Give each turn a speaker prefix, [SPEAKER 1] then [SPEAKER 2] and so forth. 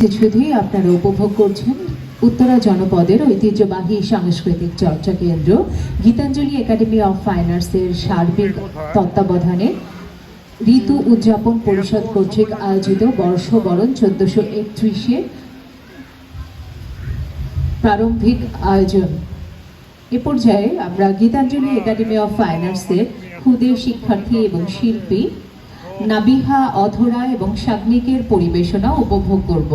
[SPEAKER 1] কিছুতেই আপনারা উপভোগ করছেন উত্তরা জনপদের ঐতিহ্যবাহী সাংস্কৃতিক চর্চা কেন্দ্র গীতাঞ্জলি একাডেমি অফ ফাইন আর্টসের সার্বিক তত্ত্বাবধানে ঋতু উদযাপন পরিষদ কর্তৃক আয়োজিত বর্ষবরণ 1431 প্রারম্ভিক আয়োজন। এ পর্যায়ে আমরা গীতাঞ্জলি একাডেমি অফ ফাইন আর্টসের ক্ষুদে শিক্ষার্থী এবং শিল্পী নাবিহা, অধরা এবং সাগ্নিকের পরিবেশনা উপভোগ করব।